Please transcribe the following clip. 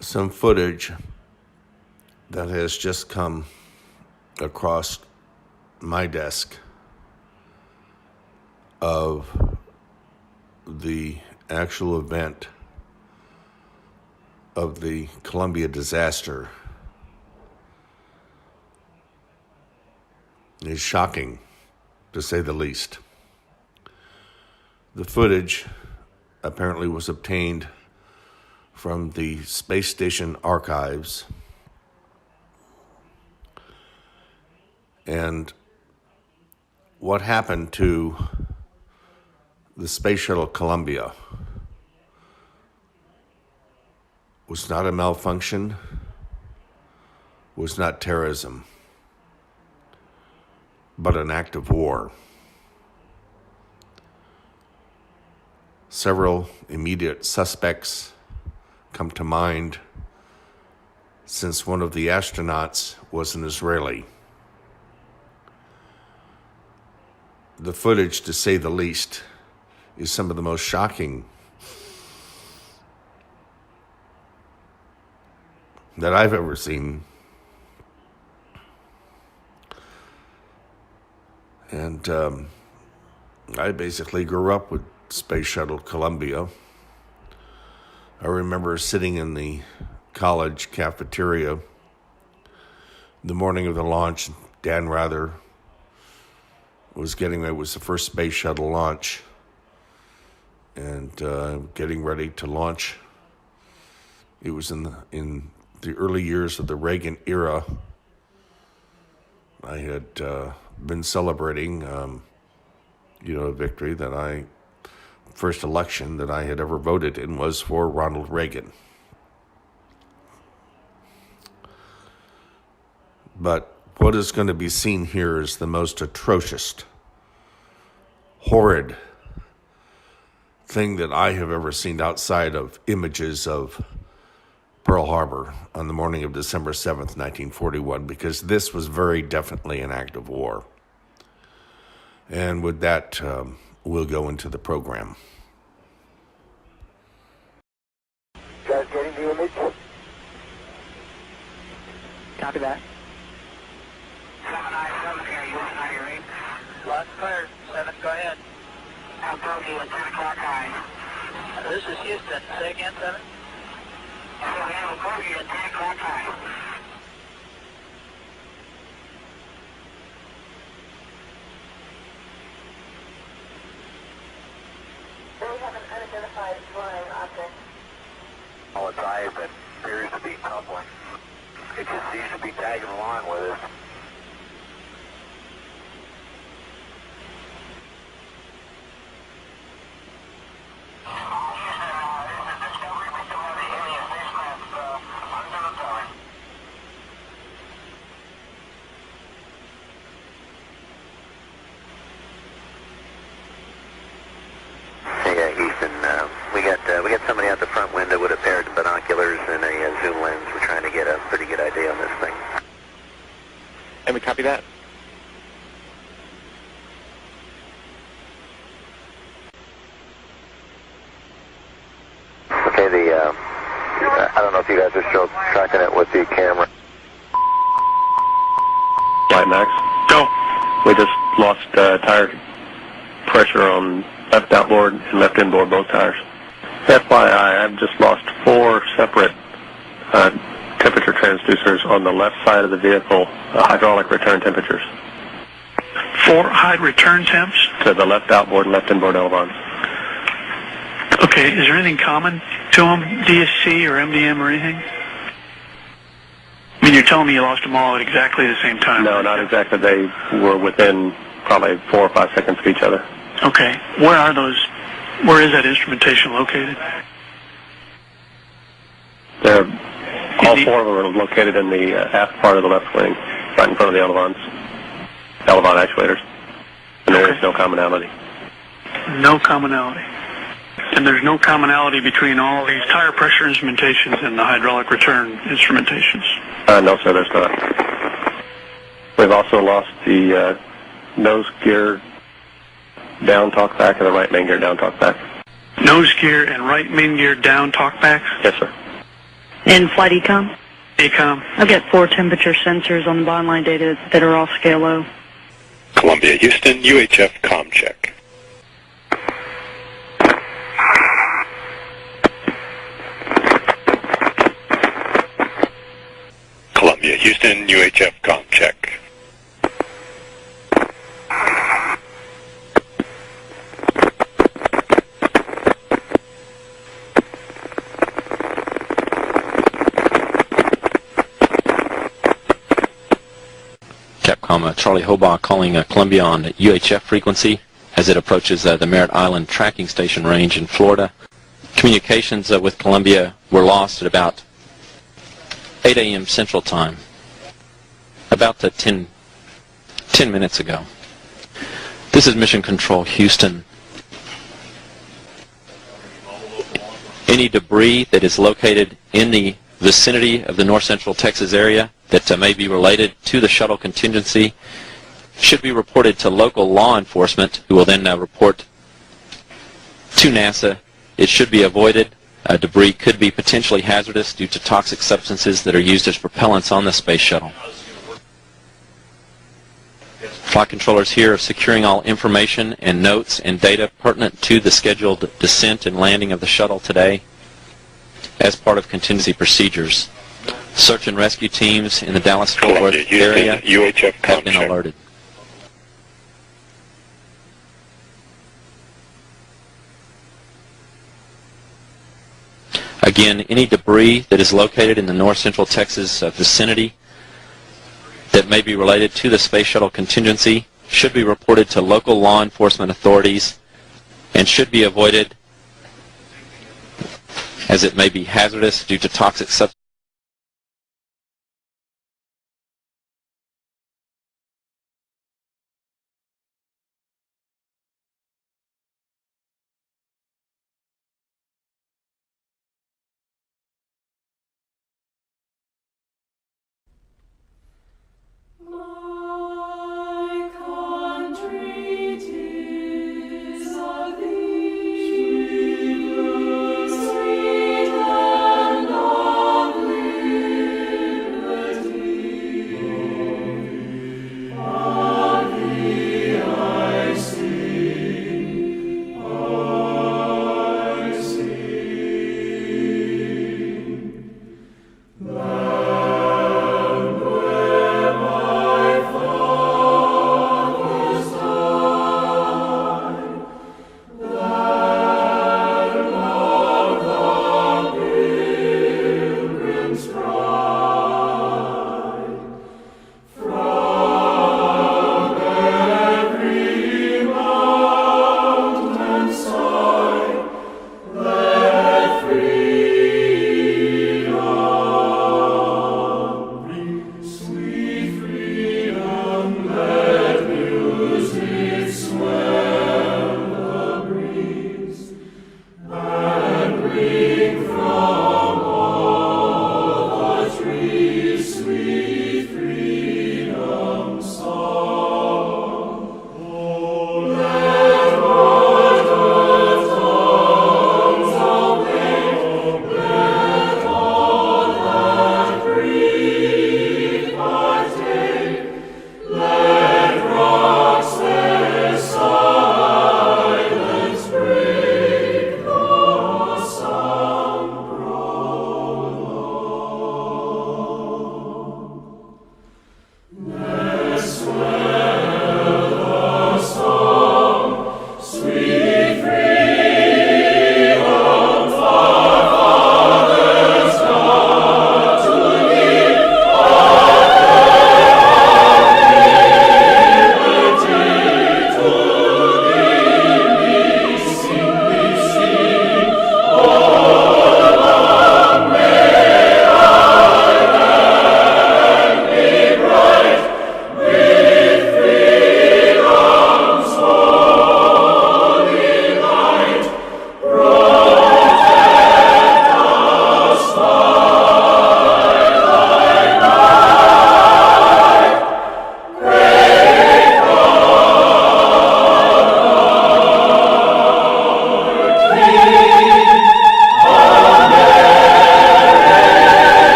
some footage that has just come across my desk of the actual event of the Columbia disaster. Is shocking, to say the least. The footage apparently was obtained from the space station archives, and what happened to the space shuttle Columbia was not a malfunction, was not terrorism, but an act of war. Several immediate suspects come to mind, since one of the astronauts was an Israeli. The footage, to say the least, is some of the most shocking that I've ever seen. And I basically grew up with Space Shuttle Columbia. I remember sitting in the college cafeteria the morning of the launch. Dan Rather was it was the first space shuttle launch, and getting ready to launch. It was in the early years of the Reagan era. I had been celebrating, a victory that first election that I had ever voted in was for Ronald Reagan. But what is going to be seen here is the most atrocious, horrid thing that I have ever seen outside of images of Pearl Harbor on the morning of December 7th, 1941, because this was very definitely an act of war. And with that, we'll go into the program. Guys getting the image? Copy that. 797 here, you want to hear me? Lots clear. 7, go ahead. I'm bogey at 10 o'clock high. This is Houston. Say again, 7. So we have a bogey at 10 o'clock high. We have an unidentified flying object. All its eyes that appears to be tumbling. It just seems to be tagging along with us. We got somebody out the front window with a pair of binoculars and a zoom lens. We're trying to get a pretty good idea on this thing. And we copy that. Okay, I don't know if you guys are still tracking it with the camera. Flight Max. Go. We just lost tire pressure on left outboard and left inboard, both tires. FYI, I've just lost 4 separate temperature transducers on the left side of the vehicle, hydraulic return temperatures. 4 high return temps? To the left outboard and left inboard elevons. Okay, is there anything common to them, DSC or MDM or anything? I mean, you're telling me you lost them all at exactly the same time? No, not exactly. They were within probably 4 or 5 seconds of each other. Okay, where are those? Where is that instrumentation located? All 4 of them are located in the aft part of the left wing, right in front of the elevon actuators. And there is no commonality. No commonality. And there's no commonality between all these tire pressure instrumentations and the hydraulic return instrumentations? No, sir, there's not. We've also lost the nose gear down talkback and the right main gear down talkback. Nose gear and right main gear down talkbacks? Yes, sir. And flight econ? Ecom. I've got 4 temperature sensors on the bottom line data that are all scale low. Columbia, Houston, UHF comm check. Columbia, Houston, UHF comm check. Capcom Charlie Hobaugh calling Columbia on UHF frequency as it approaches the Merritt Island tracking station range in Florida. Communications with Columbia were lost at about 8 a.m. Central Time, about 10 minutes ago. This is Mission Control Houston. Any debris that is located in the vicinity of the north central Texas area that may be related to the shuttle contingency should be reported to local law enforcement, who will then report to NASA. It should be avoided. Debris could be potentially hazardous due to toxic substances that are used as propellants on the space shuttle. Flight controllers here are securing all information and notes and data pertinent to the scheduled descent and landing of the shuttle today as part of contingency procedures. Search and rescue teams in the Dallas-Fort Worth area have been alerted. Again, any debris that is located in the north central Texas vicinity that may be related to the space shuttle contingency should be reported to local law enforcement authorities and should be avoided as it may be hazardous due to toxic substances.